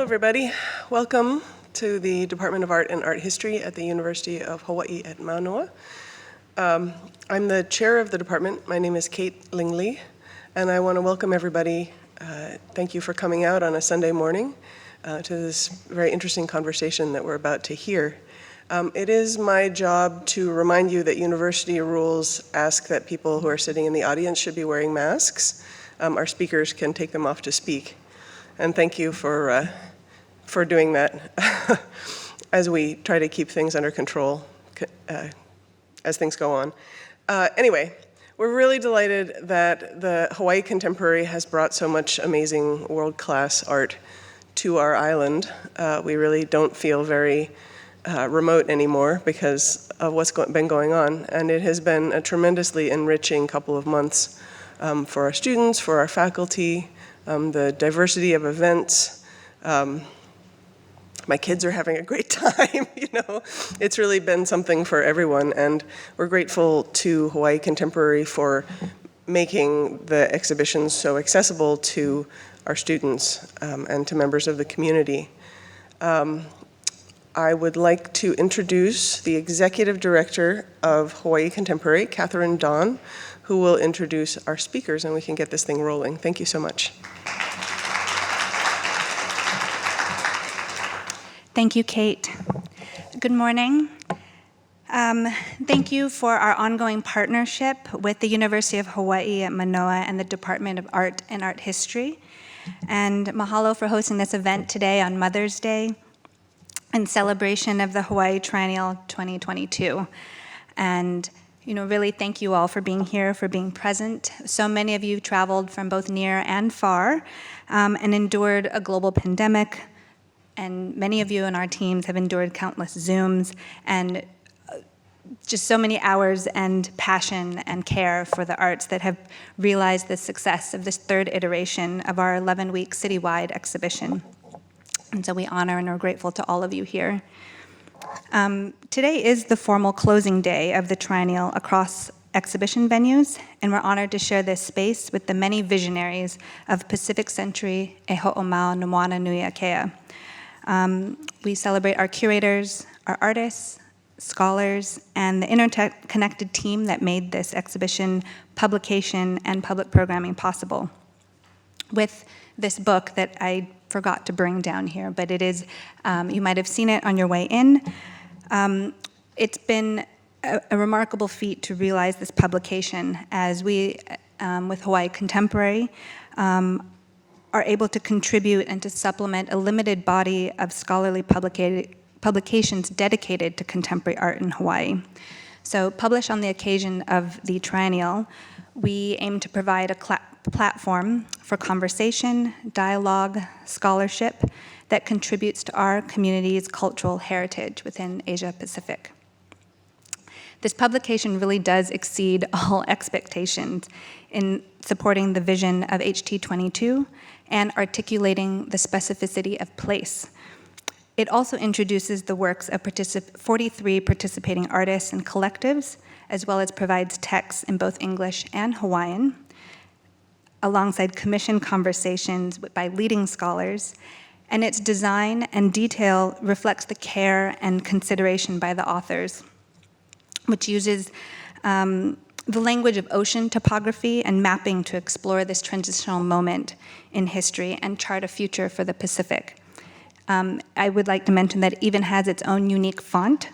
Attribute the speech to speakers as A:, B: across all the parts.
A: everybody. Welcome to the Department of Art and Art History at the University of Hawaii at Mānoa. I'm the chair of the department. My name is Kate Lingley, and I want to welcome everybody. Thank you for coming out on a Sunday morning to this very interesting conversation that we're about to hear. It is my job to remind you that university rules ask that people who are sitting in the audience should be wearing masks. Our speakers can take them off to speak. And thank you for doing that as we try to keep things under control as things go on. Anyway, we're really delighted that the Hawaii Contemporary has brought so much amazing world-class art to our island. We really don't feel very remote anymore because of what's been going on. And it has been a tremendously enriching couple of months for our students, for our faculty, the diversity of events. My kids are having a great time, It's really been something for everyone, and we're grateful to Hawaii Contemporary for making the exhibitions so accessible to our students and to members of the community. I would like to introduce the Executive Director of Hawaii Contemporary, Catherine Dawn, who will introduce our speakers, and we can get this thing rolling. Thank you so much.
B: Thank you, Kate. Good morning. Thank you for our ongoing partnership with the University of Hawaii at Manoa and the Department of Art and Art History. And mahalo for hosting this event today on Mother's Day in celebration of the Hawaii Triennial 2022. And really thank you all for being here, for being present. So many of you traveled from both near and far and endured a global pandemic. And many of you in our teams have endured countless Zooms and just so many hours and passion and care for the arts that have realized the success of this third iteration of our 11-week citywide exhibition. And so we honor and are grateful to all of you here. Today is the formal closing day of the Triennial across exhibition venues, and we're honored to share this space with the many visionaries of Pacific Century e ho'omau no moana nui akea. We celebrate our curators, our artists, scholars, and the interconnected team that made this exhibition, publication, and public programming possible. With this book that I forgot to bring down here, but it is, you might have seen it on your way in. It's been a remarkable feat to realize this publication as we, with Hawaii Contemporary, are able to contribute and to supplement a limited body of scholarly publications dedicated to contemporary art in Hawaii. So published on the occasion of the Triennial, we aim to provide a platform for conversation, dialogue, scholarship that contributes to our community's cultural heritage within Asia Pacific. This publication really does exceed all expectations in supporting the vision of HT22 and articulating the specificity of place. It also introduces the works of 43 participating artists and collectives, as well as provides texts in both English and Hawaiian, alongside commissioned conversations by leading scholars, and its design and detail reflects the care and consideration by the authors, which uses the language of ocean topography and mapping to explore this transitional moment in history and chart a future for the Pacific. I would like to mention that it even has its own unique font.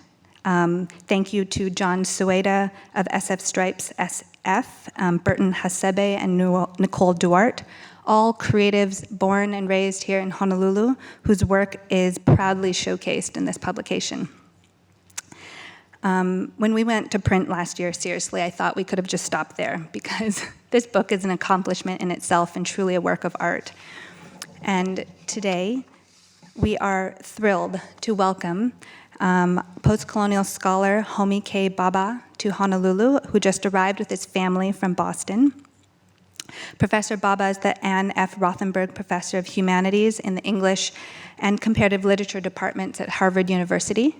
B: Thank you to John Sueda of SF Stripes SF, Burton Hasebe, and Nicole Duarte, all creatives born and raised here in Honolulu, whose work is proudly showcased in this publication. When we went to print last year, seriously, I thought we could have just stopped there because this book is an accomplishment in itself and truly a work of art. And today, we are thrilled to welcome post-colonial scholar Homi K. Bhabha to Honolulu, who just arrived with his family from Boston. Professor Bhabha is the Anne F. Rothenberg Professor of Humanities in the English and Comparative Literature departments at Harvard University.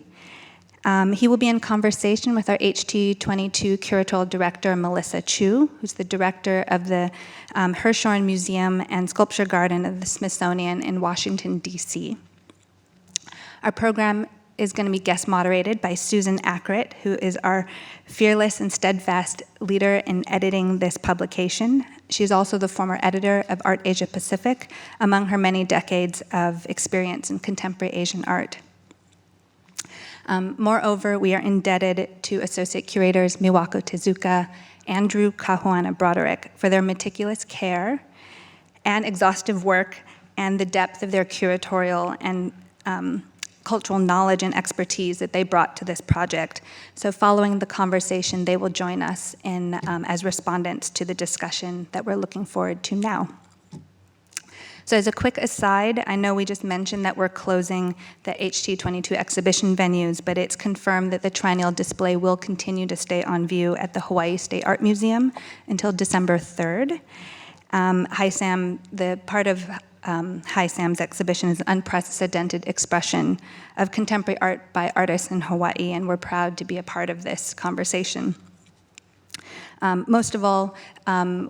B: He will be in conversation with our HT22 curatorial director, Melissa Chiu, who's the director of the Hirshhorn Museum and Sculpture Garden of the Smithsonian in Washington, D.C. Our program is going to be guest moderated by Susan Acret, who is our fearless and steadfast leader in editing this publication. She's also the former editor of Art Asia Pacific, among her many decades of experience in contemporary Asian art. Moreover, we are indebted to associate curators Miwako Tezuka, Andrew Kahuana Broderick for their meticulous care and exhaustive work and the depth of their curatorial and cultural knowledge and expertise that they brought to this project. So following the conversation, they will join us in, as respondents to the discussion that we're looking forward to now. So as a quick aside, I know we just mentioned that we're closing the HT22 exhibition venues, but it's confirmed that the Triennial display will continue to stay on view at the Hawaii State Art Museum until December 3rd. The part of Hi Sam's exhibition is an unprecedented expression of contemporary art by artists in Hawaii, and we're proud to be a part of this conversation. Most of all,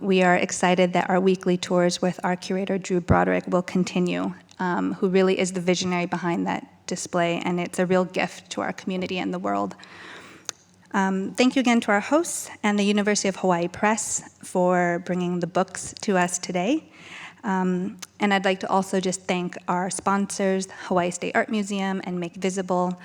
B: we are excited that our weekly tours with our curator, Drew Broderick, will continue, who really is the visionary behind that display, and it's a real gift to our community and the world. Thank you again to our hosts and the University of Hawaii Press for bringing the books to us today. And I'd like to also just thank our sponsors, Hawaii State Art Museum and Make Visible.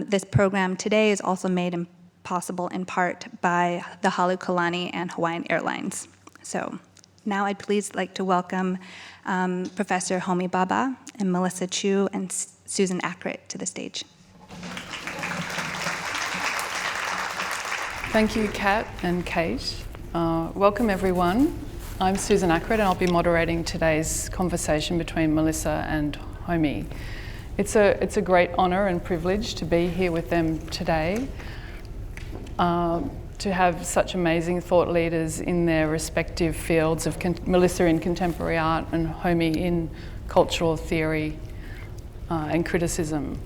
B: This program today is also made possible in part by the Halekulani and Hawaiian Airlines. So now I'd please like to welcome Professor Homi Bhabha and Melissa Chiu and Susan Acret to the stage.
C: Thank you, Kat and Kate. Welcome, everyone. I'm Susan Acret, and I'll be moderating today's conversation between Melissa and Homi. It's a great honour and privilege to be here with them today, to have such amazing thought leaders in their respective fields of Melissa in contemporary art and Homi in cultural theory and criticism.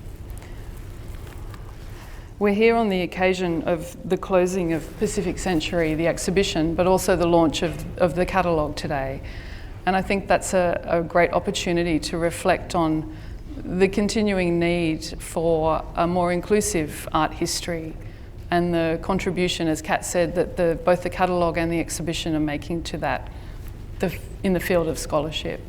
C: We're here on the occasion of the closing of Pacific Century, the exhibition, but also the launch of the catalogue today. And I think that's a great opportunity to reflect on the continuing need for a more inclusive art history and the contribution, as Kat said, that both the catalogue and the exhibition are making to that in the field of scholarship.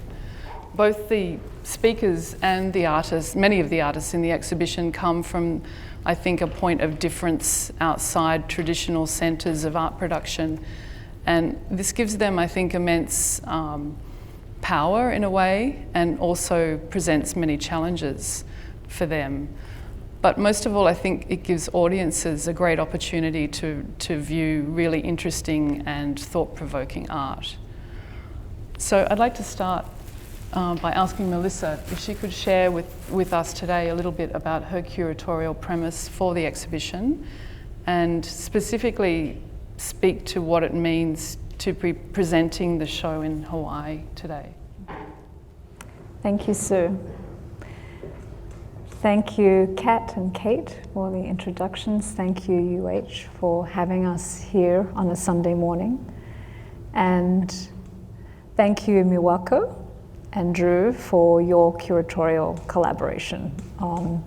C: Both the speakers and the artists, many of the artists in the exhibition come from, I think, a point of difference outside traditional centres of art production. And this gives them, I think, immense power in a way, and also presents many challenges for them. But most of all, I think it gives audiences a great opportunity to view really interesting and thought-provoking art. So I'd like to start by asking Melissa if she could share with us today a little bit about her curatorial premise for the exhibition, and specifically speak to what it means to be presenting the show in Hawaii today.
D: Thank you, Sue. Thank you, Kat and Kate, for the introductions. Thank you, UH, for having us here on a Sunday morning. And thank you, Miwako and Drew, for your curatorial collaboration on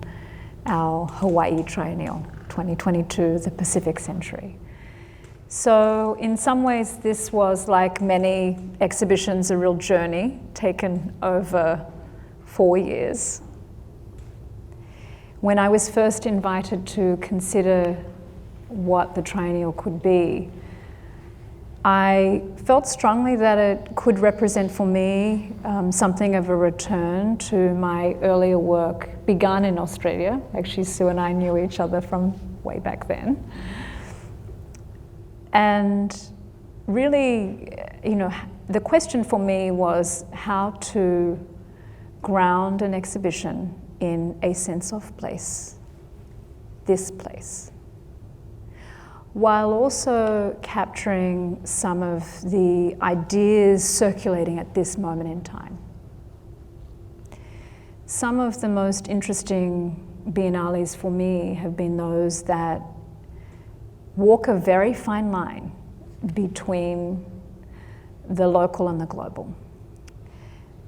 D: our Hawaii Triennial 2022, the Pacific Century. So in some ways, this was, like many exhibitions, a real journey taken over 4 years. When I was first invited to consider what the Triennial could be, I felt strongly that it could represent for me something of a return to my earlier work begun in Australia. Actually, Sue and I knew each other from way back then. And really, the question for me was how to ground an exhibition in a sense of place, this place, while also capturing some of the ideas circulating at this moment in time. Some of the most interesting biennales for me have been those that walk a very fine line between the local and the global.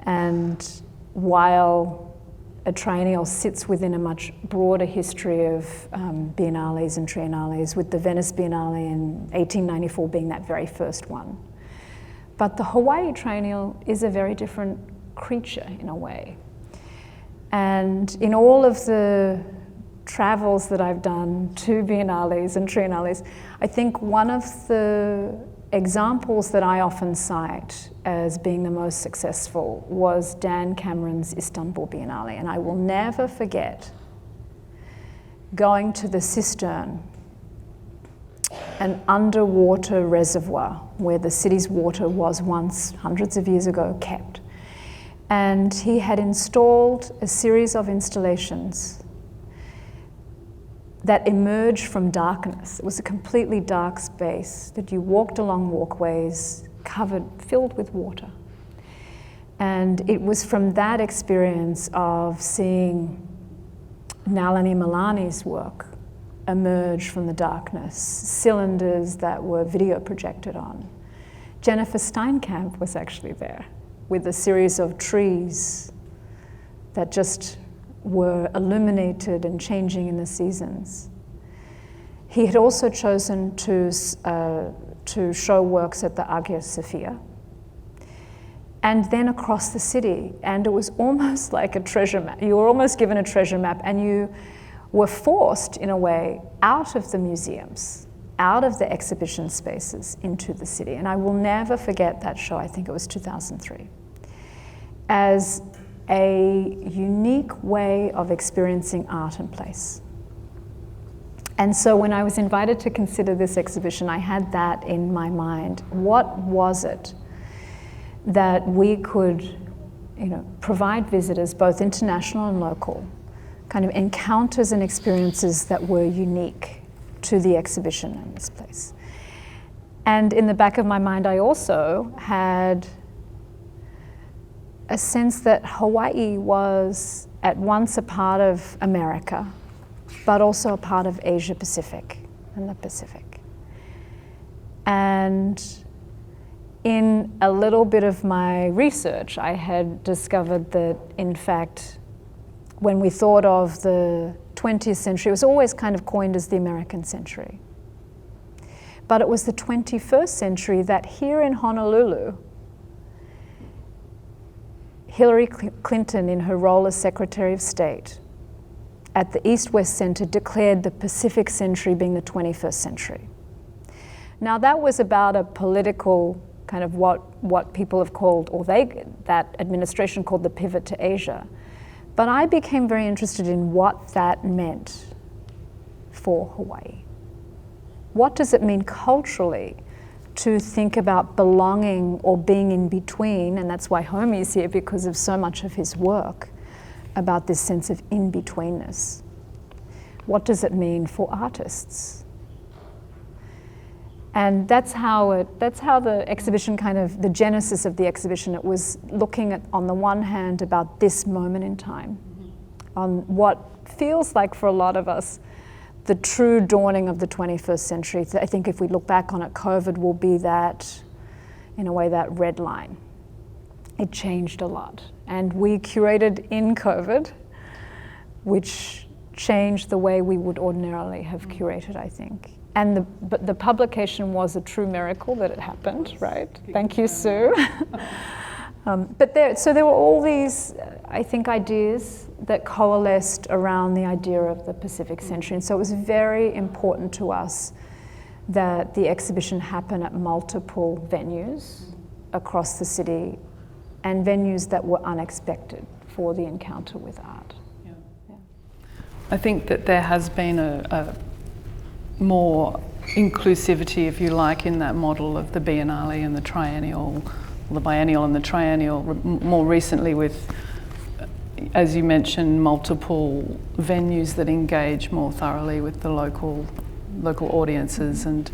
D: And while a triennial sits within a much broader history of biennales and triennales, with the Venice Biennale in 1894 being that very first one. But the Hawaii Triennial is a very different creature in a way. And in all of the travels that I've done to biennales and triennales, I think one of the examples that I often cite as being the most successful was Dan Cameron's Istanbul Biennale. And I will never forget going to the cistern, an underwater reservoir where the city's water was once, hundreds of years ago, kept. And he had installed a series of installations that emerged from darkness. It was a completely dark space that you walked along walkways filled with water. And it was from that experience of seeing Nalini Milani's work emerge from the darkness, cylinders that were video projected on. Jennifer Steinkamp was actually there with a series of trees that just were illuminated and changing in the seasons. He had also chosen to show works at the Hagia Sophia, and then across the city, and it was almost like a treasure map. You were almost given a treasure map, and you were forced, in a way, out of the museums, out of the exhibition spaces into the city. And I will never forget that show, I think it was 2003, as a unique way of experiencing art and place. And so when I was invited to consider this exhibition, I had that in my mind. What was it that we could, provide visitors, both international and local, kind of encounters and experiences that were unique to the exhibition in this place? And in the back of my mind, I also had a sense that Hawaii was at once a part of America, but also a part of Asia Pacific and the Pacific. And in a little bit of my research, I had discovered that, in fact, when we thought of the 20th century, it was always kind of coined as the American century. But it was the 21st century that here in Honolulu, Hillary Clinton, in her role as Secretary of State, at the East-West Center declared the Pacific century being the 21st century. Now that was about a political kind of what people have called, or that administration called, the pivot to Asia. But I became very interested in what that meant for Hawaii. What does it mean culturally to think about belonging or being in between? And that's why Homi is here, because of so much of his work about this sense of in-betweenness. What does it mean for artists? And that's how the exhibition the genesis of the exhibition, it was looking at, on the one hand, about this moment in time, on what feels like for a lot of us, the true dawning of the 21st century. I think if we look back on it, COVID will be that, in a way, that red line. It changed a lot. And we curated in COVID, which changed the way we would ordinarily have curated, I think. But the publication was a true miracle that it happened, right? Thank you, Sue. So there were all these, I think, ideas that coalesced around the idea of the Pacific century. And so it was very important to us that the exhibition happen at multiple venues across the city, and venues that were unexpected for the encounter with art. Yeah.
C: I think that there has been a more inclusivity, if you like, in that model of the biennale and the triennial, the biennial and the triennial, more recently with, as you mentioned, multiple venues that engage more thoroughly with the local audiences, and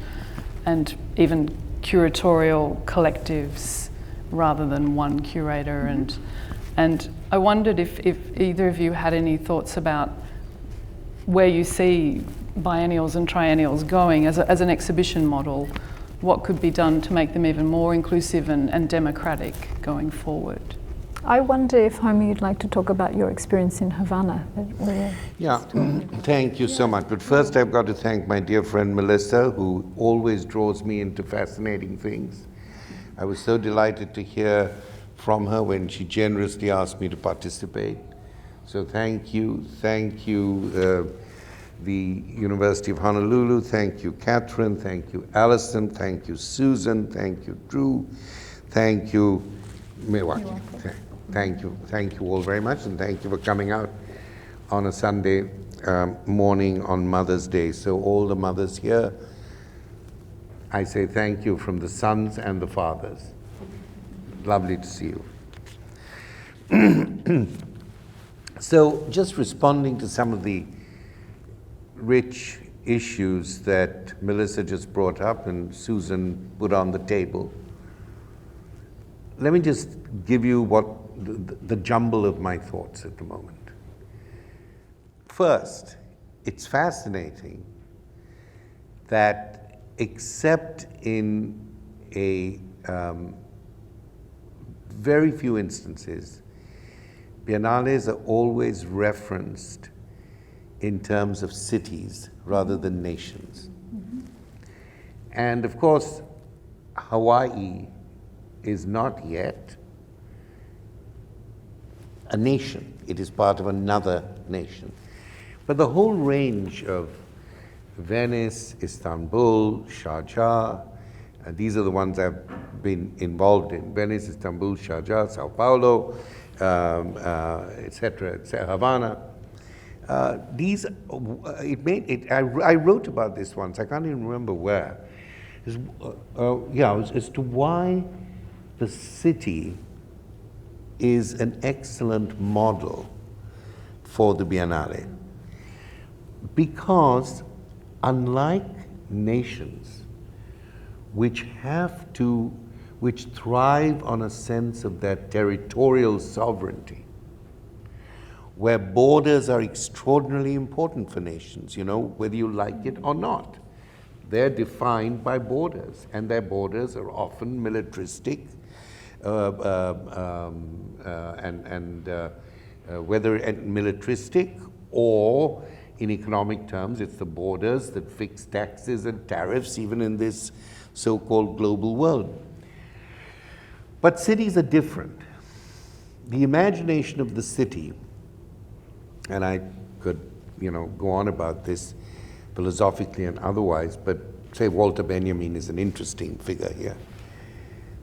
C: even curatorial collectives rather than one curator. And I wondered if either of you had any thoughts about where you see biennials and triennials going as an exhibition model, what could be done to make them even more inclusive and democratic going forward?
D: I wonder if, Homi, you'd like to talk about your experience in Havana.
E: Yeah, thank you so much. But first I've got to thank my dear friend Melissa, who always draws me into fascinating things. I was so delighted to hear from her when she generously asked me to participate. So thank you, the University of Honolulu, thank you, Catherine, thank you, Alison, thank you, Susan, thank you, Drew, thank you, Milwaukee. Thank you all very much, and thank you for coming out on a Sunday morning on Mother's Day. So all the mothers here, I say thank you from the sons and the fathers. Lovely to see you. So just responding to some of the rich issues that Melissa just brought up and Susan put on the table, let me just give you what the jumble of my thoughts at the moment. First, it's fascinating that except in a very few instances, biennales are always referenced in terms of cities rather than nations. Mm-hmm. And of course, Hawaii is not yet a nation. It is part of another nation. But the whole range of Venice, Istanbul, Sharjah, these are the ones I've been involved in. Venice, Istanbul, Sharjah, Sao Paulo, etc., Havana. I wrote about this once, I can't even remember where. As to why the city is an excellent model for the Biennale. Because unlike nations, which thrive on a sense of their territorial sovereignty, where borders are extraordinarily important for nations, whether you like it or not. They're defined by borders, and their borders are often militaristic, whether militaristic or in economic terms, it's the borders that fix taxes and tariffs, even in this so-called global world. But cities are different. The imagination of the city, and I could, go on about this philosophically and otherwise, but say Walter Benjamin is an interesting figure here.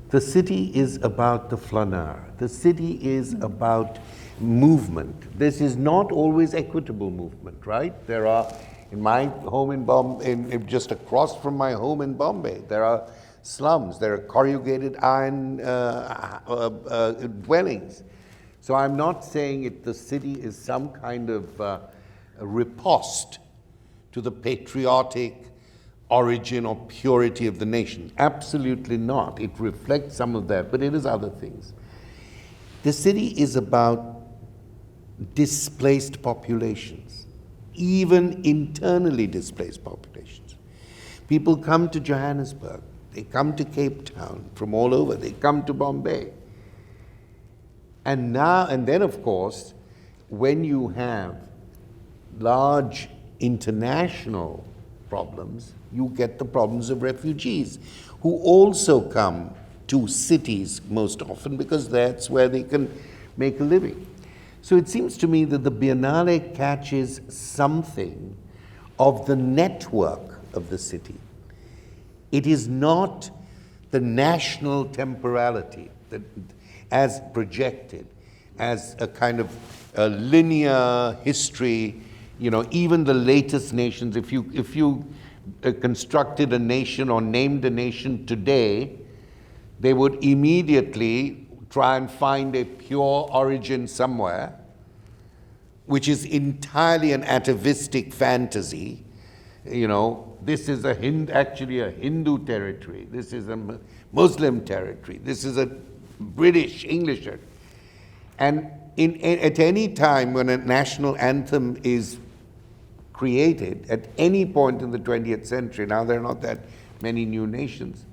E: The city is about the flaneur. The city is about movement. This is not always equitable movement, right? There are, in my home in Bombay, just across from my home in Bombay, there are slums, there are corrugated iron dwellings. So I'm not saying the city is some kind of a riposte to the patriotic origin or purity of the nation. Absolutely not. It reflects some of that, but it is other things. The city is about displaced populations, even internally displaced populations. People come to Johannesburg, they come to Cape Town from all over, they come to Bombay. And then of course, when you have large international problems, you get the problems of refugees who also come to cities most often because that's where they can make a living. So it seems to me that the Biennale catches something of the network of the city. It is not the national temporality that, as projected, as a kind of a linear history. Even the latest nations, if you constructed a nation or named a nation today, they would immediately try and find a pure origin somewhere, which is entirely an atavistic fantasy. This is actually a Hindu territory. This is a Muslim territory. This is a British, English territory. And at any time when a national anthem is created at any point in the 20th century, now there are not that many new nations,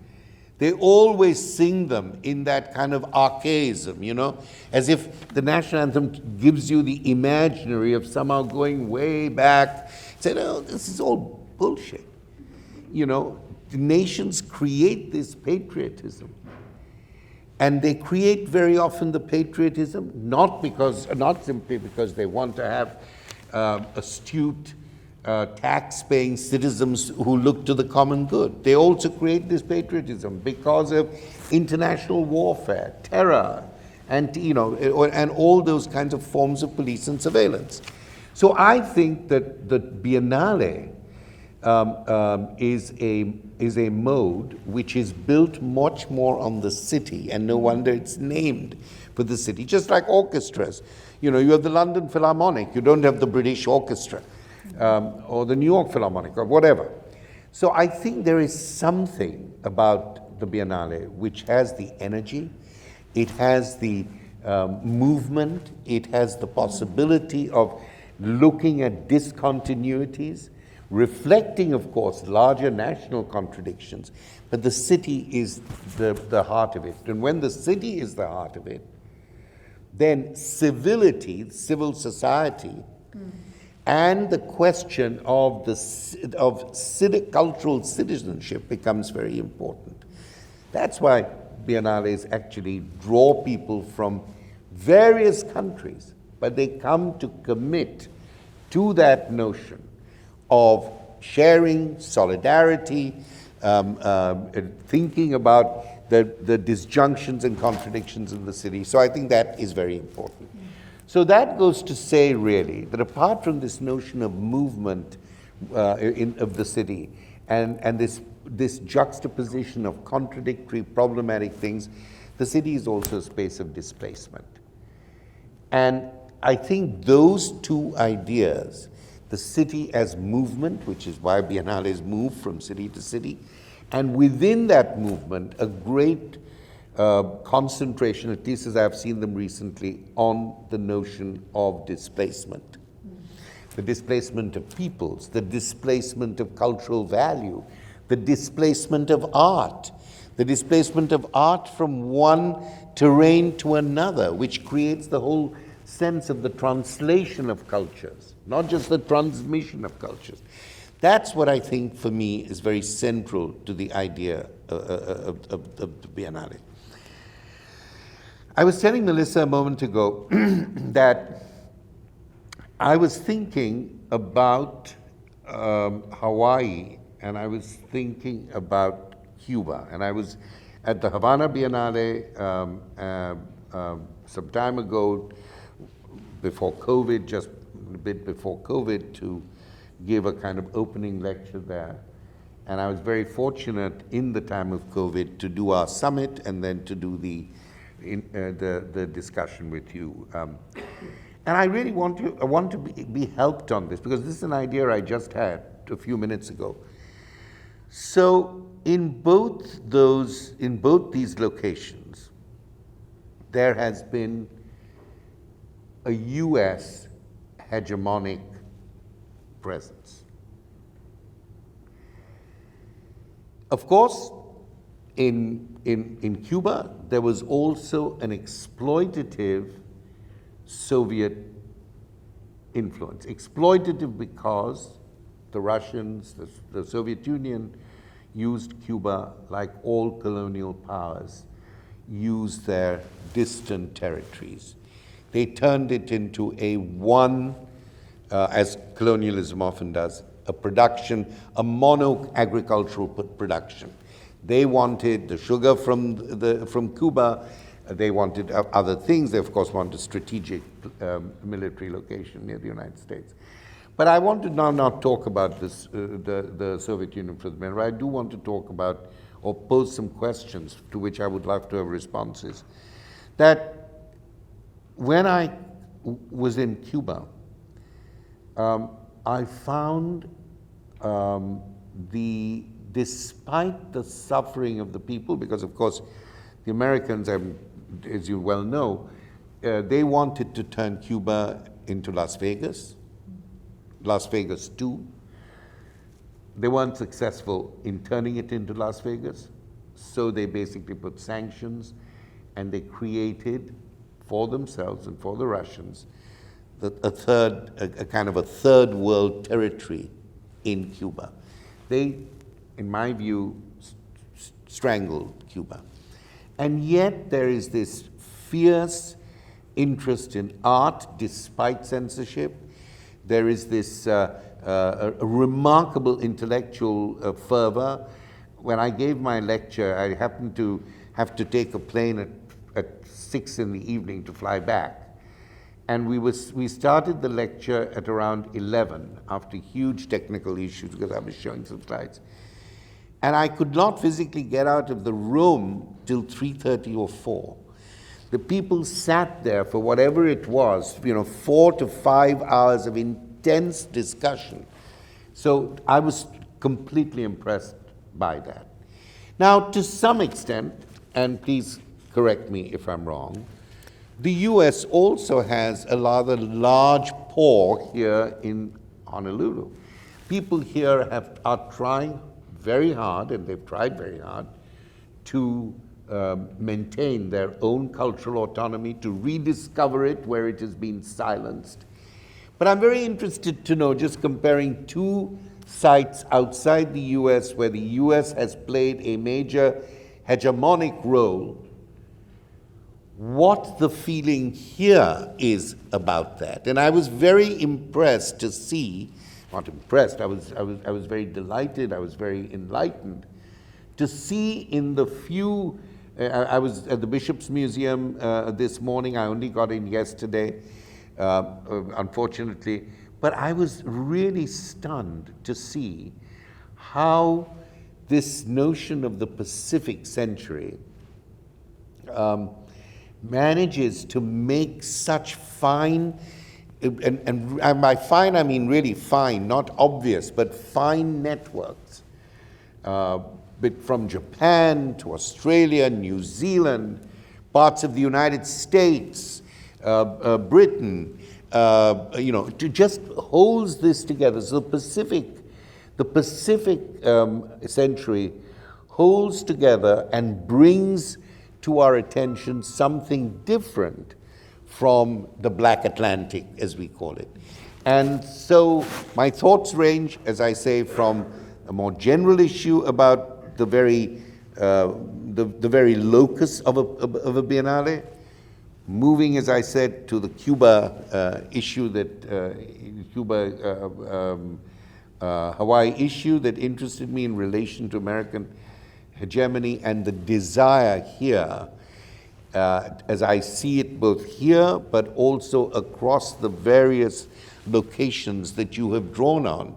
E: they always sing them in that kind of archaism, you know, as if the national anthem gives you the imaginary of somehow going way back. Say, no, this is all bullshit. You know, the nations create this patriotism. And they create very often the patriotism, not simply because they want to have astute, tax-paying citizens who look to the common good. They also create this patriotism because of international warfare, terror, and and all those kinds of forms of police and surveillance. So I think that the Biennale is a mode which is built much more on the city, and no wonder it's named for the city. Just like orchestras, you have the London Philharmonic, you don't have the British Orchestra, or the New York Philharmonic, or whatever. So I think there is something about the Biennale which has the energy, it has the movement, it has the possibility of looking at discontinuities, reflecting, of course, larger national contradictions, but the city is the heart of it. And when the city is the heart of it, then civility, civil society, and the question of cultural citizenship becomes very important. That's why Biennales actually draw people from various countries, but they come to commit to that notion of sharing, solidarity, thinking about the disjunctions and contradictions in the city. So I think that is very important. So that goes to say, really, that apart from this notion of movement of the city and this juxtaposition of contradictory, problematic things, the city is also a space of displacement. And I think those two ideas, the city as movement, which is why Biennales move from city to city, and within that movement, a great concentration, at least as I've seen them recently, on the notion of displacement. The displacement of peoples, the displacement of cultural value, the displacement of art, the displacement of art from one terrain to another, which creates the whole sense of the translation of cultures, not just the transmission of cultures. That's what I think, for me, is very central to the idea of the Biennale. I was telling Melissa a moment ago that I was thinking about Hawaii, and I was thinking about Cuba, and I was at the Havana Biennale some time ago, before COVID, just a bit before COVID, to give a kind of opening lecture there. And I was very fortunate in the time of COVID to do our summit and then to do the discussion with you. And I really want to be helped on this, because this is an idea I just had a few minutes ago. So in both these locations, there has been a U.S. hegemonic presence. Of course, in Cuba, there was also an exploitative Soviet influence. Exploitative because the Russians, the Soviet Union, used Cuba, like all colonial powers, used their distant territories. They turned it into as colonialism often does, a mono-agricultural production. They wanted the sugar from Cuba, they wanted other things, they of course wanted a strategic military location near the United States. But I want to now not talk about this, the Soviet Union for the minute. I do want to talk about, or pose some questions to which I would love to have responses. That when I was in Cuba, I found despite the suffering of the people, because of course the Americans, as you well know, they wanted to turn Cuba into Las Vegas, Las Vegas too. They weren't successful in turning it into Las Vegas, so they basically put sanctions, and they created for themselves and for the Russians a kind of a third world territory in Cuba. They, in my view, strangled Cuba. And yet there is this fierce interest in art despite censorship. There is this a remarkable intellectual fervor. When I gave my lecture, I happened to have to take a plane at 6 in the evening to fly back. And we started the lecture at around 11 after huge technical issues because I was showing some slides. And I could not physically get out of the room till 3:30 or 4. The people sat there for whatever it was, 4 to 5 hours of intense discussion. So I was completely impressed by that. Now, to some extent, and please correct me if I'm wrong, the US also has a rather large paw here in Honolulu. People here are trying very hard, and they've tried very hard, to maintain their own cultural autonomy, to rediscover it where it has been silenced. But I'm very interested to know, just comparing two sites outside the US where the US has played a major hegemonic role, what the feeling here is about that. And I was very impressed to see, not impressed, I was very delighted, I was very enlightened to see in the few, I was at the Bishop's Museum this morning, I only got in yesterday, unfortunately, but I was really stunned to see how this notion of the Pacific century manages to make such fine, and by fine I mean really fine, not obvious, but fine networks, from Japan to Australia, New Zealand, parts of the United States, Britain, to just holds this together. So the Pacific century holds together and brings to our attention something different from the Black Atlantic, as we call it. And so my thoughts range, as I say, from a more general issue about the very locus of a biennale, moving, as I said, to the Cuba issue Hawaii issue that interested me in relation to American hegemony, and the desire here, as I see it both here, but also across the various locations that you have drawn on,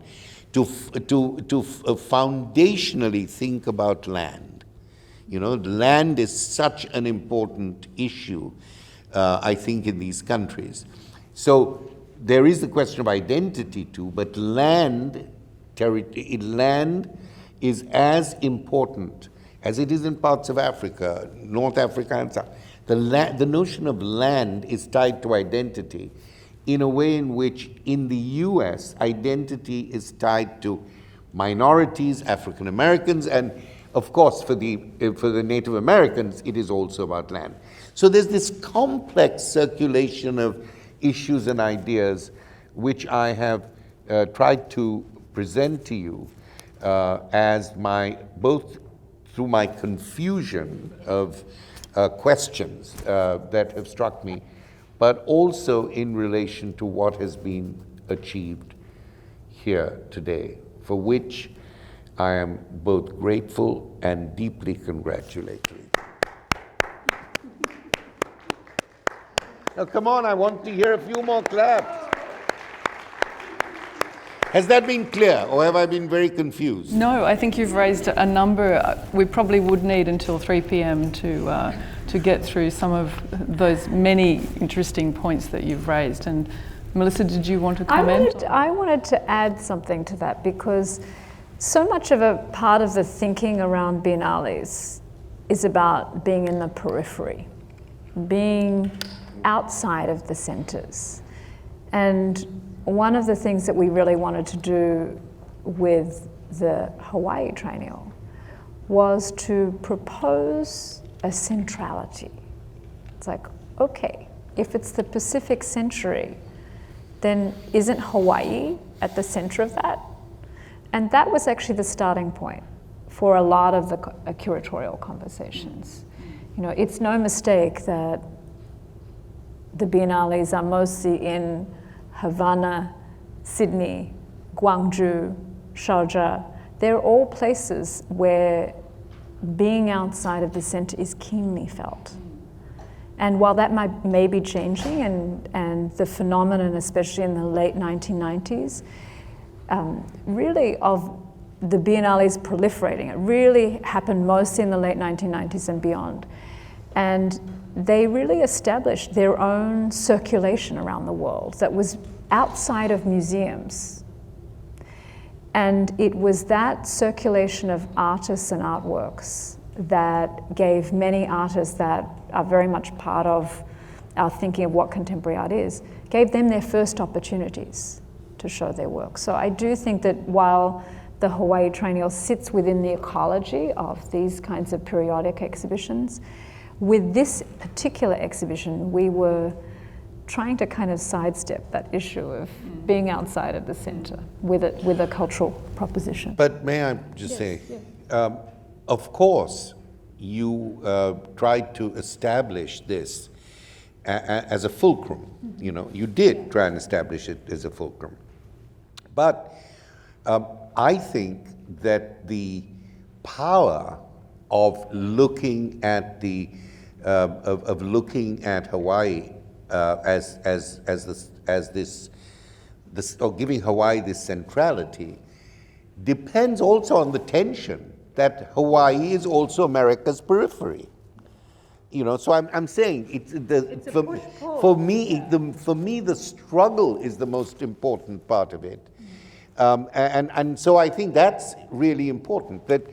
E: to foundationally think about land. Land is such an important issue, I think, in these countries. So there is the question of identity too, but land is as important as it is in parts of Africa, North Africa and South. The notion of land is tied to identity in a way in which in the US, identity is tied to minorities, African Americans, and of course for the Native Americans, it is also about land. So there's this complex circulation of issues and ideas which I have tried to present to you as both through my confusion of questions that have struck me, but also in relation to what has been achieved here today, for which I am both grateful and deeply congratulatory. Now come on, I want to hear a few more claps. Has that been clear, or have I been very confused?
C: No, I think you've raised a number. We probably would need until 3 p.m. to get through some of those many interesting points that you've raised. And Melissa, did you want to comment?
D: I wanted to add something to that, because so much of a part of the thinking around biennales is about being in the periphery, being outside of the centers. And one of the things that we really wanted to do with the Hawaii Triennial was to propose a centrality. It's like, okay, if it's the Pacific Century, then isn't Hawaii at the center of that? And that was actually the starting point for a lot of the curatorial conversations. You know, it's no mistake that the biennales are mostly in Havana, Sydney, Gwangju, Sharjah. They're all places where being outside of the center is keenly felt. And while that may be changing, and the phenomenon, especially in the late 1990s, really of the biennales proliferating, it really happened mostly in the late 1990s and beyond. And they really established their own circulation around the world that was outside of museums. And it was that circulation of artists and artworks that gave many artists that are very much part of our thinking of what contemporary art is, gave them their first opportunities to show their work. So I do think that while the Hawaii Triennial sits within the ecology of these kinds of periodic exhibitions, with this particular exhibition, we were trying to kind of sidestep that issue of being outside of the center with a cultural proposition.
E: But may I just say, of course, you tried to establish this as a fulcrum. You know, you did try and establish it as a fulcrum. But I think that the power of looking at Hawaii as this, or giving Hawaii this centrality, depends also on the tension that Hawaii is also America's periphery. You know, so I'm saying for me the struggle is the most important part of it, and so I think that's really important. That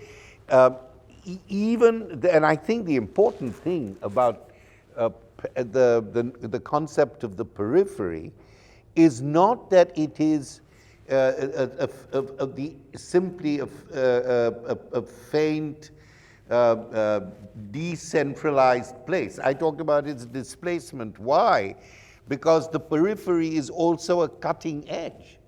E: and I think the important thing about the concept of the periphery is not that it is simply a faint, decentralized place. I talked about its displacement. Why? Because the periphery is also a cutting edge.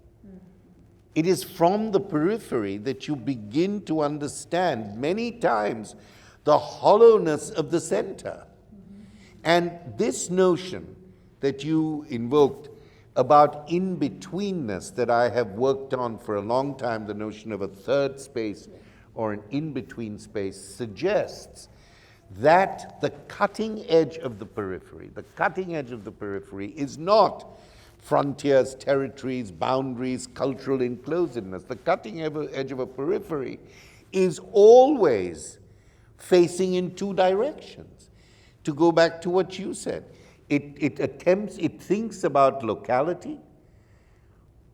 E: It is from the periphery that you begin to understand many times the hollowness of the center. And this notion that you invoked about in-betweenness that I have worked on for a long time, the notion of a third space or an in-between space, suggests that the cutting edge of the periphery is not frontiers, territories, boundaries, cultural enclosedness. The cutting edge of a periphery is always facing in two directions. To go back to what you said, it thinks about locality,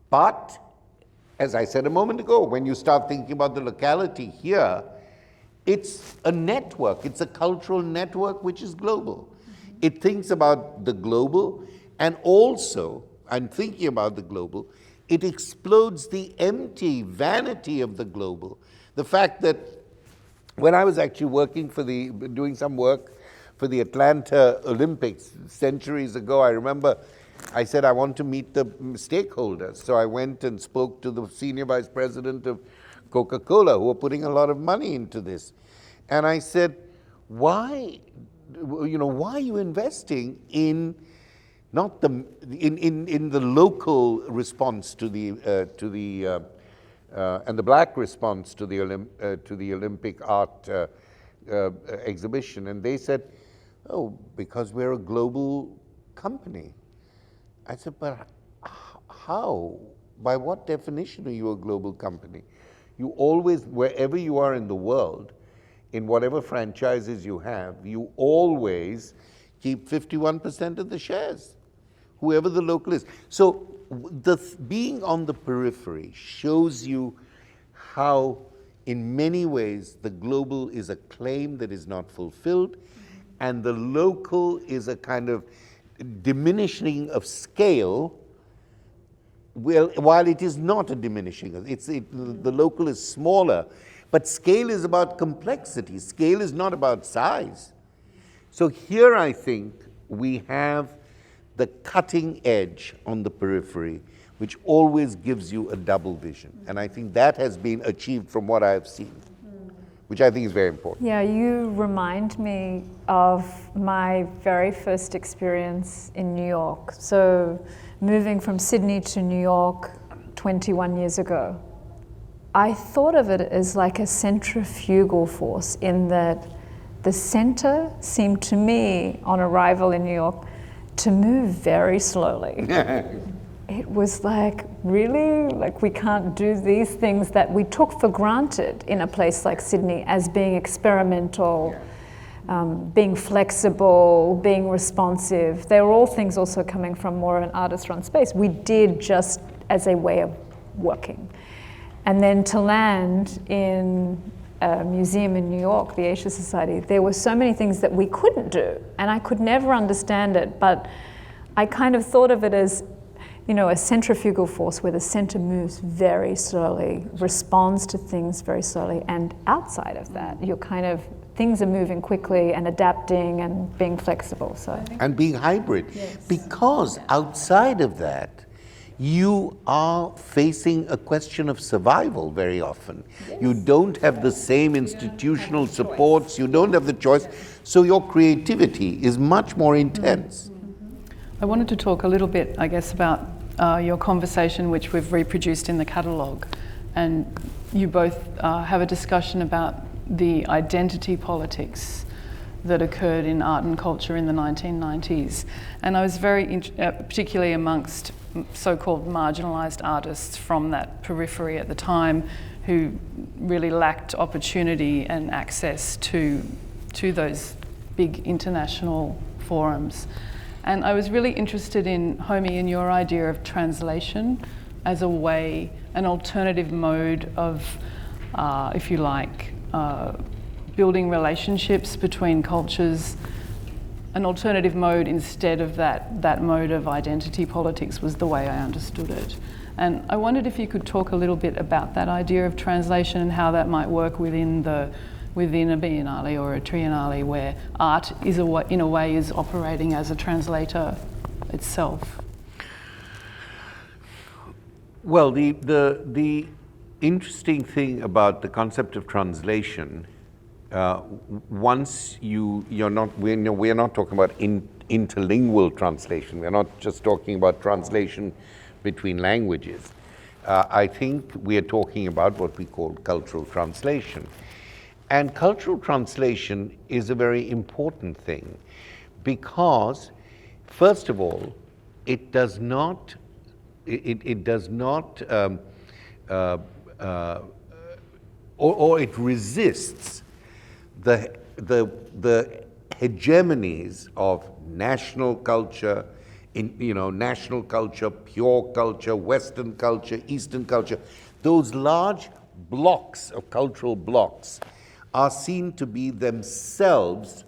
E: but as I said a moment ago, when you start thinking about the locality here, it's a network, it's a cultural network which is global. It thinks about the global, and also, I'm thinking about the global, it explodes the empty vanity of the global. The fact that when I was actually doing some work for the Atlanta Olympics centuries ago, I remember I said I want to meet the stakeholders. So I went and spoke to the senior vice president of Coca-Cola, who were putting a lot of money into this. And I said, why are you investing in not in the local response to the and the black response to the Olympic art exhibition? And they said, oh, because we're a global company. I said, but how? By what definition are you a global company? You always, wherever you are in the world, in whatever franchises you have, you always keep 51% of the shares, whoever the local is. So being on the periphery shows you how, in many ways, the global is a claim that is not fulfilled, and the local is a kind of diminishing of scale well, while it is not a diminishing, the local is smaller, but scale is about complexity. Scale is not about size. So here I think we have the cutting edge on the periphery, which always gives you a double vision. And I think that has been achieved from what I have seen, which I think is very important.
D: Yeah, you remind me of my very first experience in New York. So moving from Sydney to New York 21 years ago, I thought of it as like a centrifugal force, in that the center seemed to me, on arrival in New York, to move very slowly. It was like, really? Like, we can't do these things that we took for granted in a place like Sydney as being experimental, being flexible, being responsive. They were all things also coming from more an artist-run space. We did just as a way of working. And then to land in a museum in New York, the Asia Society, there were so many things that we couldn't do, and I could never understand it, but I kind of thought of it as, you know, a centrifugal force where the center moves very slowly, responds to things very slowly, and outside of that, you're kind of, things are moving quickly and adapting and being flexible. So
E: And being hybrid. Yes. Because outside of that, you are facing a question of survival very often. Yes. You don't have the same institutional supports, you don't have the choice, so your creativity is much more intense.
C: I wanted to talk a little bit, I guess, about your conversation, which we've reproduced in the catalogue. And you both have a discussion about the identity politics that occurred in art and culture in the 1990s. And I was very, particularly amongst so-called marginalised artists from that periphery at the time, who really lacked opportunity and access to those big international forums. And I was really interested in, Homi, in your idea of translation as a way, an alternative mode of, if you like, building relationships between cultures. An alternative mode instead of that mode of identity politics was the way I understood it. And I wondered if you could talk a little bit about that idea of translation and how that might work within a biennale or a triennale, where art is in a way is operating as a translator itself.
E: Well, the interesting thing about the concept of translation, once we're not talking about interlingual translation. We're not just talking about translation between languages. I think we are talking about what we call cultural translation. And cultural translation is a very important thing because, first of all, it does not or it resists the hegemonies of national culture, national culture, pure culture, Western culture, Eastern culture. Those large blocks of cultural blocks are seen to be themselves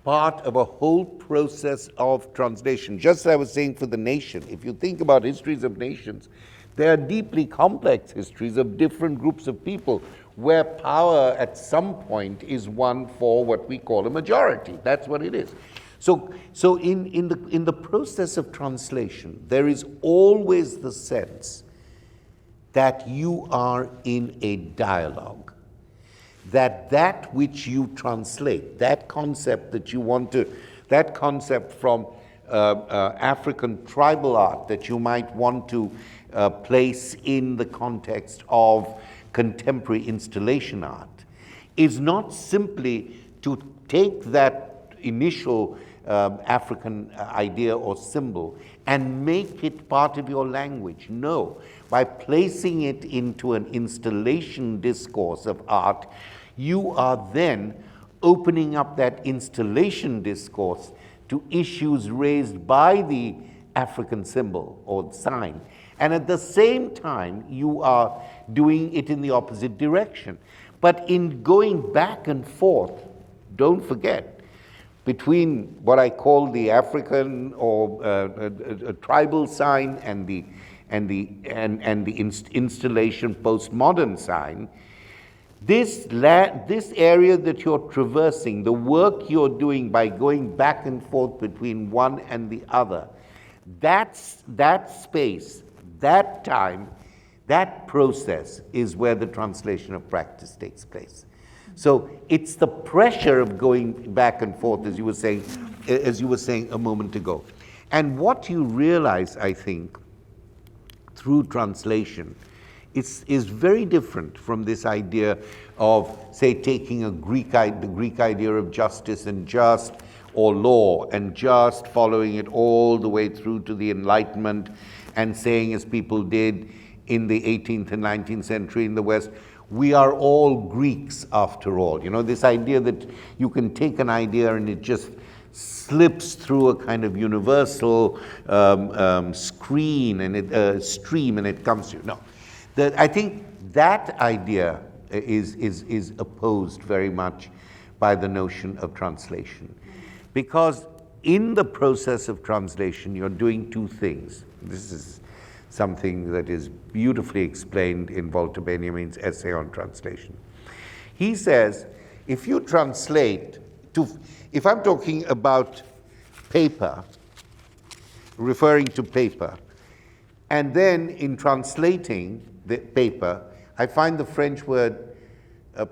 E: part of a whole process of translation. Just as I was saying for the nation, if you think about histories of nations, they are deeply complex histories of different groups of people where power at some point is won for what we call a majority. That's what it is. So in the process of translation, there is always the sense that you are in a dialogue, that which you translate, that concept that you want to, that concept from African tribal art that you might want to place in the context of contemporary installation art, is not simply to take that initial African idea or symbol and make it part of your language. No, by placing it into an installation discourse of art, you are then opening up that installation discourse to issues raised by the African symbol or sign. And at the same time, you are doing it in the opposite direction. But in going back and forth, don't forget, between what I call the African or a tribal sign and and the installation postmodern sign, this area that you're traversing, the work you're doing by going back and forth between one and the other, that space, that time, that process is where the translation of practice takes place. So it's the pressure of going back and forth, as you were saying a moment ago. And what you realize, I think, through translation, is very different from this idea of, say, taking the Greek idea of justice and just, or law and just, following it all the way through to the Enlightenment, and saying, as people did in the 18th and 19th century in the West, we are all Greeks after all. You know, this idea that you can take an idea and it just slips through a kind of universal stream and it comes to you. No, I think that idea is opposed very much by the notion of translation. Because in the process of translation, you're doing two things. This is something that is beautifully explained in Walter Benjamin's essay on translation. He says, if you translate if I'm talking about paper, referring to paper, and then in translating the paper, I find the French word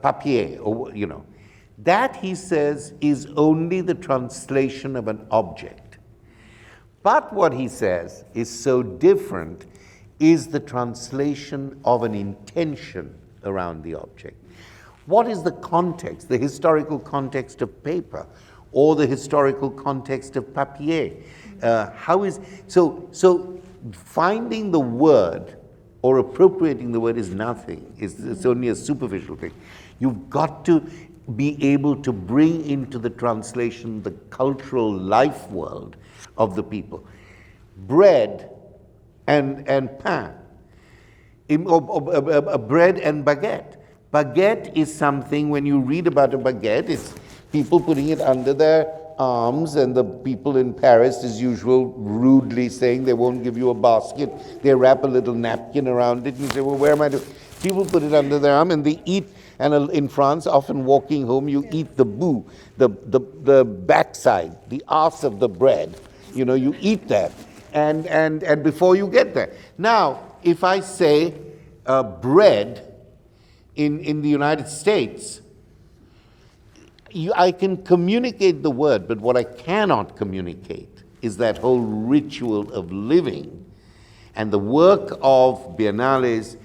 E: papier, or, you know, that, he says, is only the translation of an object. But what he says is so different is the translation of an intention around the object. What is the context, the historical context of paper, or the historical context of papier? So finding the word or appropriating the word is nothing. It's only a superficial thing. You've got to be able to bring into the translation the cultural life world of the people. Bread and pain, bread and baguette. Baguette is something, when you read about a baguette, it's people putting it under their arms, and the people in Paris, as usual, rudely saying they won't give you a basket. They wrap a little napkin around it and say, well, where am I doing? People put it under their arm and they eat, and in France, often walking home, you eat the bout, the backside, the arse of the bread. You know, you eat that, and before you get there. Now, if I say bread in the United States, I can communicate the word, but what I cannot communicate is that whole ritual of living. And the work of Biennales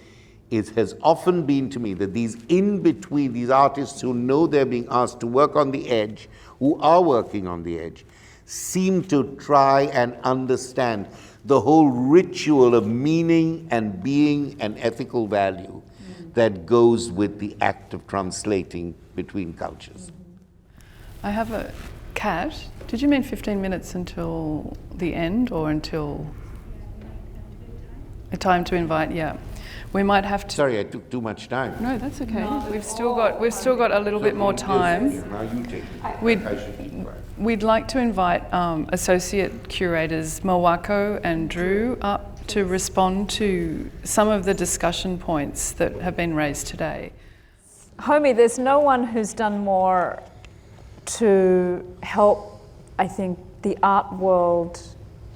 E: has often been to me that these in-between, these artists who know they're being asked to work on the edge, who are working on the edge, seem to try and understand the whole ritual of meaning and being and ethical value that goes with the act of translating between cultures.
C: I have a cat. Did you mean 15 minutes until the end, or until a time to invite? Yeah. We might have to.
E: Sorry, I took too much time.
C: No, that's okay. We've still got a little bit more time.
E: Now you take it.
C: We'd like to invite associate curators Mawako and Drew up to respond to some of the discussion points that have been raised today.
D: Homi, there's no one who's done more to help, I think, the art world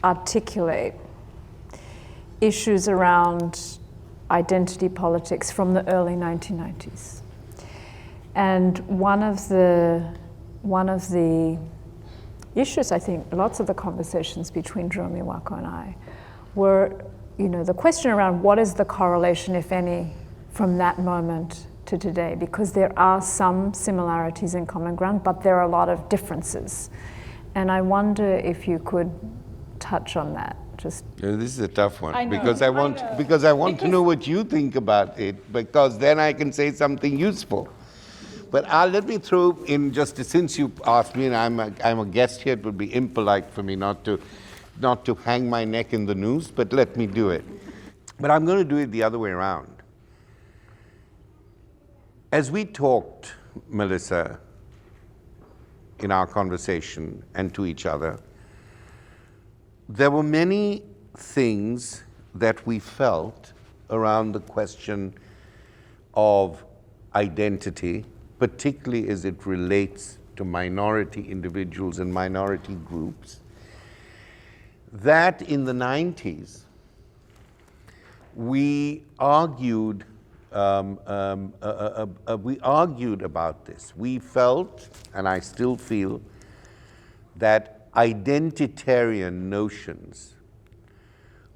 D: articulate issues around identity politics from the early 1990s. And one of the issues, I think, lots of the conversations between Drew Mawako and I were, you know, the question around what is the correlation, if any, from that moment to today, because there are some similarities in common ground, but there are a lot of differences. And I wonder if you could touch on that. Just
E: this is a tough one, because I want to know what you think about it, because then I can say something useful. But let me throw in, just since you asked me, and I'm a guest here, it would be impolite for me not to hang my neck in the noose, but let me do it. But I'm going to do it the other way around. As we talked, Melissa, in our conversation and to each other, there were many things that we felt around the question of identity, particularly as it relates to minority individuals and minority groups, that in the 90s, we argued about this. We felt, and I still feel, that identitarian notions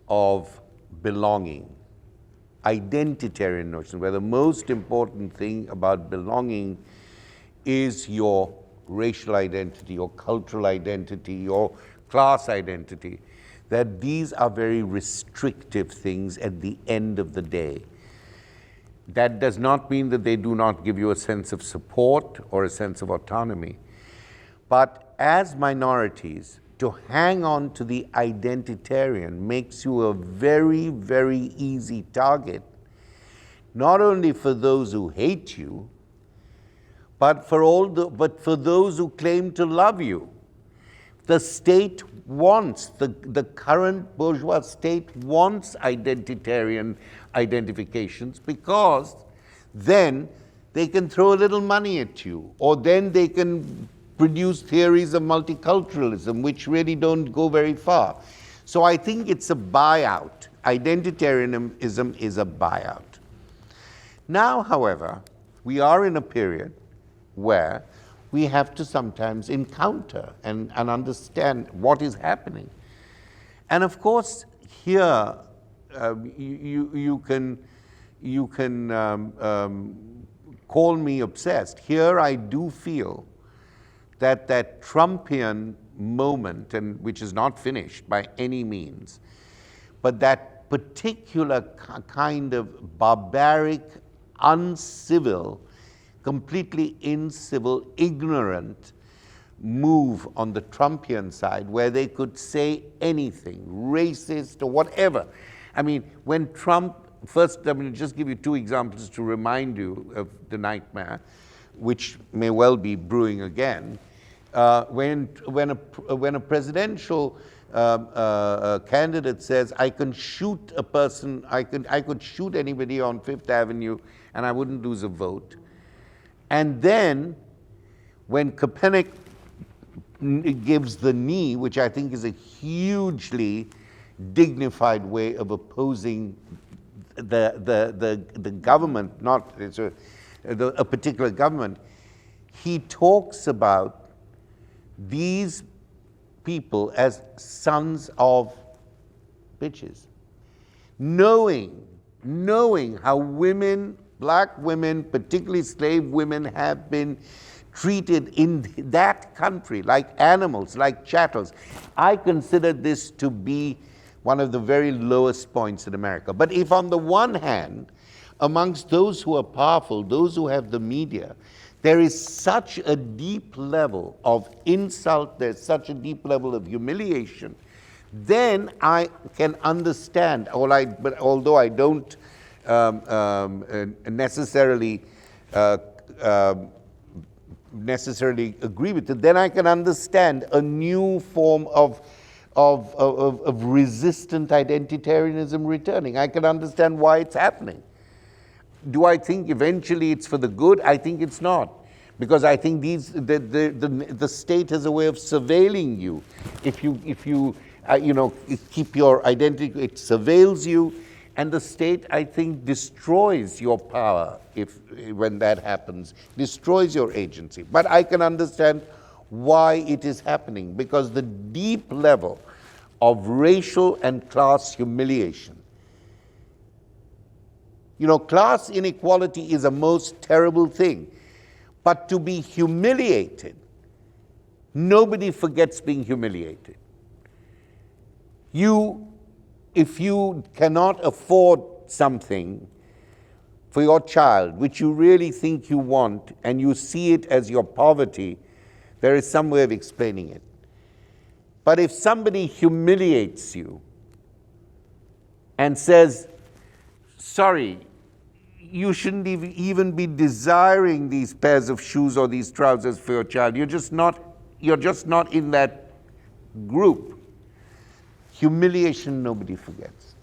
E: of belonging, identitarian notions, where the most important thing about belonging is your racial identity, your cultural identity, your class identity, that these are very restrictive things at the end of the day. That does not mean that they do not give you a sense of support or a sense of autonomy. But as minorities, to hang on to the identitarian makes you a very, very easy target, not only for those who hate you, but for those who claim to love you. The state wants, the current bourgeois state wants identitarian identifications, because then they can throw a little money at you, or then they can produce theories of multiculturalism, which really don't go very far. So I think it's a buyout. Identitarianism is a buyout. Now, however, we are in a period where we have to sometimes encounter and understand what is happening. And of course, here you can call me obsessed. Here I do feel that Trumpian moment, and which is not finished by any means, but that particular kind of barbaric, uncivil, completely incivil, ignorant move on the Trumpian side, where they could say anything, racist or whatever. I mean, when Trump, first, I'm going to just give you two examples to remind you of the nightmare, which may well be brewing again. When a presidential candidate says, I can shoot a person, I could shoot anybody on Fifth Avenue and I wouldn't lose a vote. And then, when Kaepernick gives the knee, which I think is a hugely dignified way of opposing the government, not a particular government, he talks about these people as sons of bitches, knowing how women, black women, particularly slave women, have been treated in that country like animals, like chattels. I consider this to be one of the very lowest points in America. But if on the one hand, amongst those who are powerful, those who have the media, there is such a deep level of insult, there's such a deep level of humiliation, then I can understand, but although I don't necessarily agree with it, then I can understand a new form of resistant identitarianism returning. I can understand why it's happening. Do I think eventually it's for the good? I think it's not, because I think the state has a way of surveilling you. If you keep your identity, it surveils you. And the state, I think, destroys your power when that happens, destroys your agency. But I can understand why it is happening, because the deep level of racial and class humiliation. Class inequality is a most terrible thing. But to be humiliated, nobody forgets being humiliated. If you cannot afford something for your child, which you really think you want, and you see it as your poverty, there is some way of explaining it. But if somebody humiliates you and says, sorry, you shouldn't even be desiring these pairs of shoes or these trousers for your child, you're just not in that group. Humiliation nobody forgets.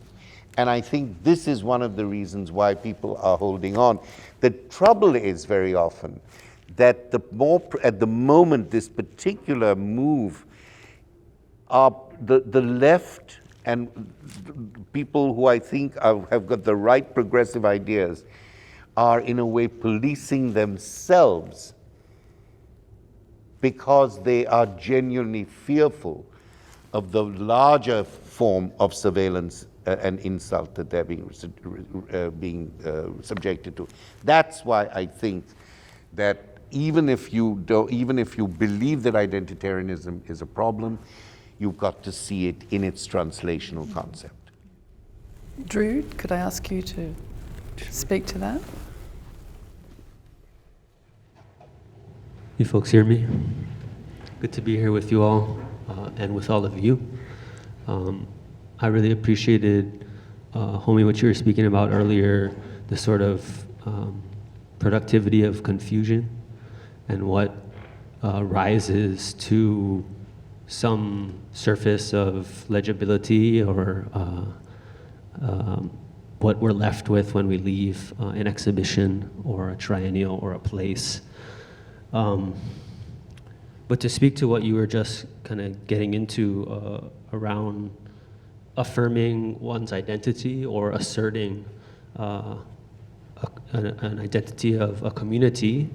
E: And I think this is one of the reasons why people are holding on. The trouble is very often that at the moment this particular move, the left and people who I think have got the right progressive ideas are in a way policing themselves because they are genuinely fearful of the larger form of surveillance and insult that they're being subjected to. That's why I think that even if you believe that identitarianism is a problem, you've got to see it in its translational concept.
C: Drew, could I ask you to speak to that?
F: You folks hear me? Good to be here with you all and with all of you. I really appreciated, Homi, what you were speaking about earlier, the sort of productivity of confusion and what rises to some surface of legibility or what we're left with when we leave an exhibition or a triennial or a place. But to speak to what you were just kind of getting into around affirming one's identity or asserting an identity of a community,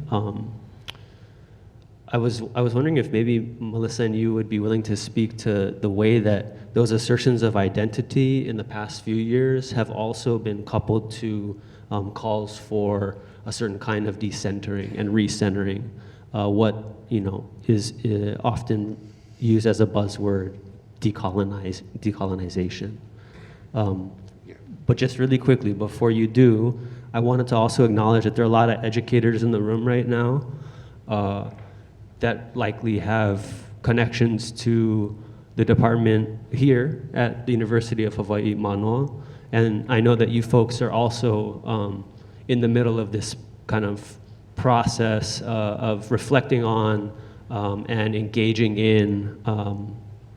F: I was wondering if maybe Melissa and you would be willing to speak to the way that those assertions of identity in the past few years have also been coupled to calls for a certain kind of decentering and recentering, what is often used as a buzzword, decolonization. But just really quickly, before you do, I wanted to also acknowledge that there are a lot of educators in the room right now that likely have connections to the department here at the University of Hawaii, Mānoa. And I know that you folks are also in the middle of this kind of process of reflecting on and engaging in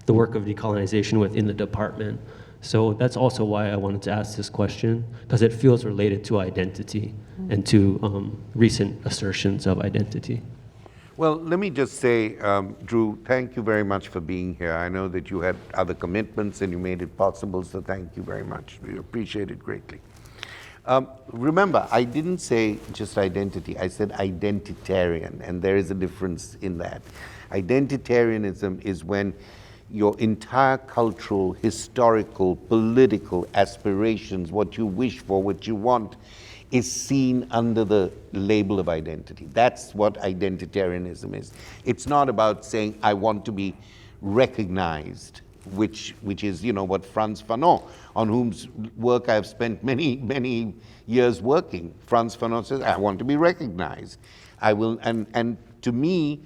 F: the work of decolonization within the department. So that's also why I wanted to ask this question, because it feels related to identity and to recent assertions of identity.
E: Well, let me just say, Drew, thank you very much for being here. I know that you had other commitments and you made it possible, so thank you very much. We appreciate it greatly. Remember, I didn't say just identity, I said identitarian, and there is a difference in that. Identitarianism is when your entire cultural, historical, political aspirations, what you wish for, what you want, is seen under the label of identity. That's what identitarianism is. It's not about saying, I want to be recognized, which is, what Frantz Fanon, on whose work I've spent many years working. Frantz Fanon says, I want to be recognized. I will, and to me,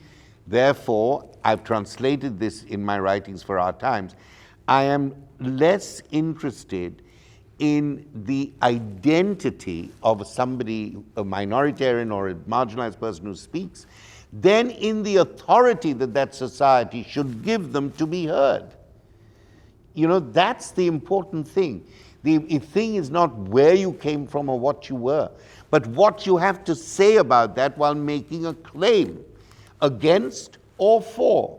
E: therefore, I've translated this in my writings for our times. I am less interested in the identity of somebody, a minoritarian or a marginalized person who speaks, than in the authority that society should give them to be heard. That's the important thing. The thing is not where you came from or what you were, but what you have to say about that while making a claim against or for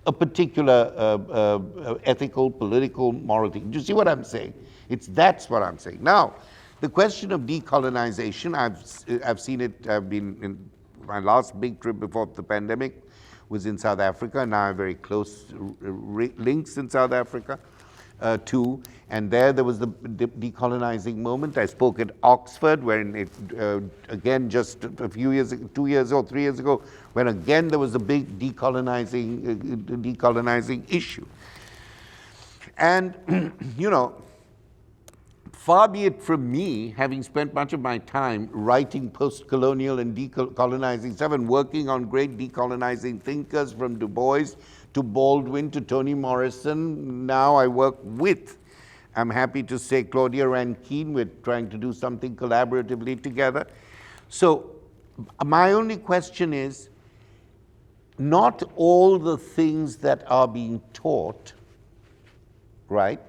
E: a particular ethical, political, moral thing. Do you see what I'm saying? That's what I'm saying. Now, the question of decolonization, I've seen it. I've been in my last big trip before the pandemic was in South Africa. Now I have very close links in South Africa too. And there was the decolonizing moment. I spoke at Oxford, where again just a few years, 2 years or 3 years ago, when again there was a big decolonizing issue. And far be it from me, having spent much of my time writing post-colonial and decolonizing stuff and working on great decolonizing thinkers from Du Bois to Baldwin to Toni Morrison. Now I work with, I'm happy to say, Claudia Rankine. We're trying to do something collaboratively together. So my only question is, not all the things that are being taught, right,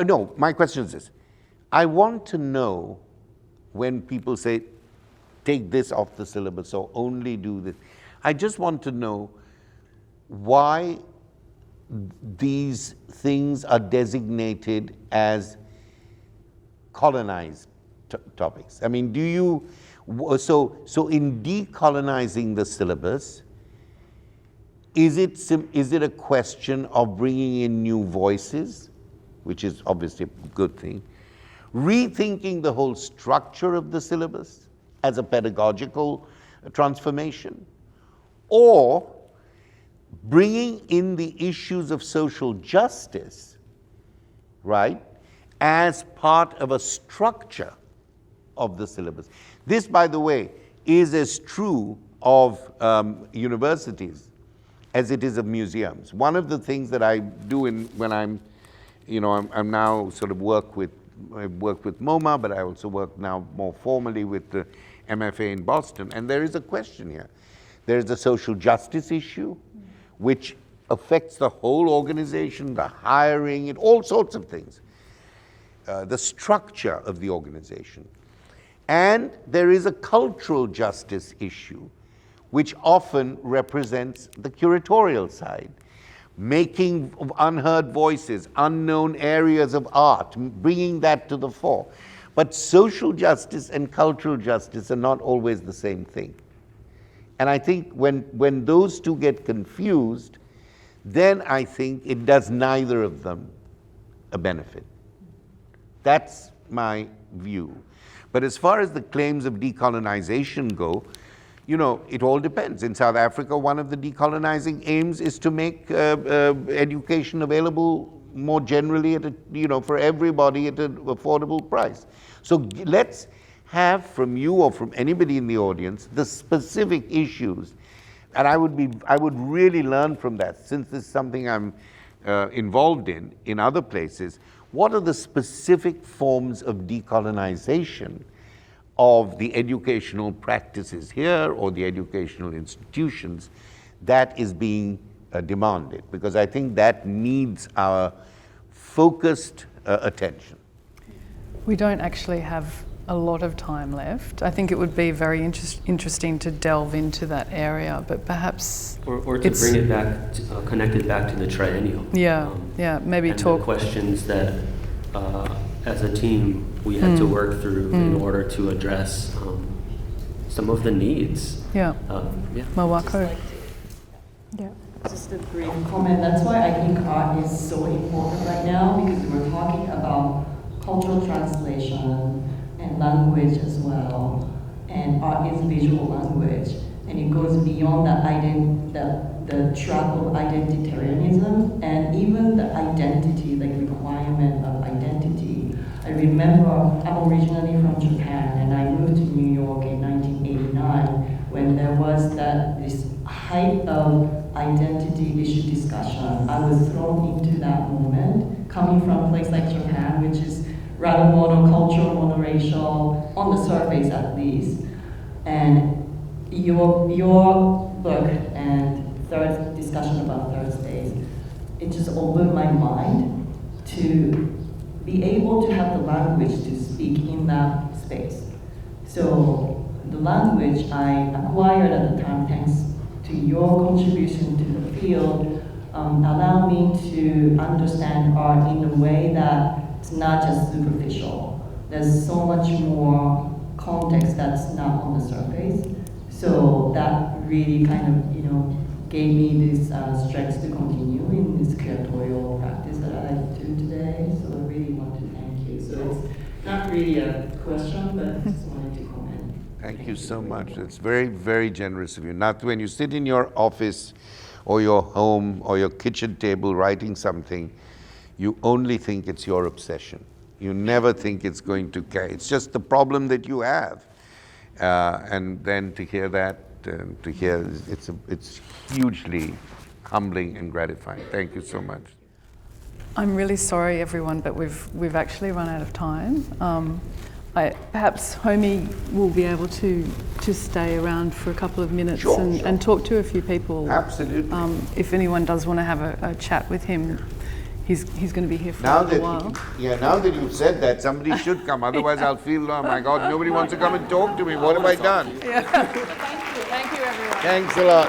E: No, my question is this. I want to know when people say, take this off the syllabus or only do this. I just want to know why these things are designated as colonized topics. I mean, do you, so in decolonizing the syllabus, is it a question of bringing in new voices, which is obviously a good thing, rethinking the whole structure of the syllabus as a pedagogical transformation, or bringing in the issues of social justice, right, as part of a structure of the syllabus? This, by the way, is as true of universities as it is of museums. One of the things that I do when I'm now sort of I work with MoMA, but I also work now more formally with the MFA in Boston, and there is a question here. There is a social justice issue, which affects the whole organization, the hiring, and all sorts of things, the structure of the organization. And there is a cultural justice issue, which often represents the curatorial side, making unheard voices, unknown areas of art, bringing that to the fore. But social justice and cultural justice are not always the same thing. And I think when those two get confused, then I think it does neither of them a benefit. That's my view. But as far as the claims of decolonization go, it all depends. In South Africa, one of the decolonizing aims is to make education available more generally for everybody at an affordable price. So let's have from you or from anybody in the audience the specific issues, and I would really learn from that, since this is something I'm involved in other places. What are the specific forms of decolonization of the educational practices here or the educational institutions that is being demanded? Because I think that needs our focused attention.
C: We don't actually have a lot of time left. I think it would be very interesting to delve into that area, but perhaps
F: or to bring it back, connect it back to the triennial.
C: Maybe
F: and
C: talk
F: the questions that as a team we had to work through in order to address some of the needs.
C: Mawako.
D: Yeah.
G: Just a brief comment. That's why I think art is so important right now, because we're talking about cultural translation and language as well. And art is visual language, and it goes beyond the track of identitarianism and even the identity, like requirement of identity. I remember I'm originally from Japan, and I moved to New York in 1989 when there was this height of identity issue discussion. I was thrown into that moment, coming from a place like Japan, which is rather monocultural, monoracial, on the surface at least. And your book and third discussion about third space, it just opened my mind to be able to have the language to speak in that space. So the language I acquired at the time, thanks to your contribution to the field, allowed me to understand art in a way that it's not just superficial. There's so much more context that's not on the surface. So that really kind of, gave me this strength to continue in this curatorial practice that I do today. So I really want to thank you. So it's not really a question, but I just wanted to comment.
E: Thank you so much. It's very, very generous of you. Not when you sit in your office or your home or your kitchen table writing something, you only think it's your obsession. You never think it's going to carry. It's just the problem that you have. And then to hear that, it's hugely humbling and gratifying. Thank you so much.
C: I'm really sorry, everyone, but we've actually run out of time. Perhaps Homi will be able to stay around for a couple of minutes and talk to a few people.
E: Absolutely.
C: If anyone does want to have a chat with him, he's going to be here for
E: Now
C: a little while.
E: now that you've said that, somebody should come. Otherwise, I'll feel, oh my God, nobody wants to come and talk to me. What have I done?
C: Thank you, everyone.
E: Thanks a lot.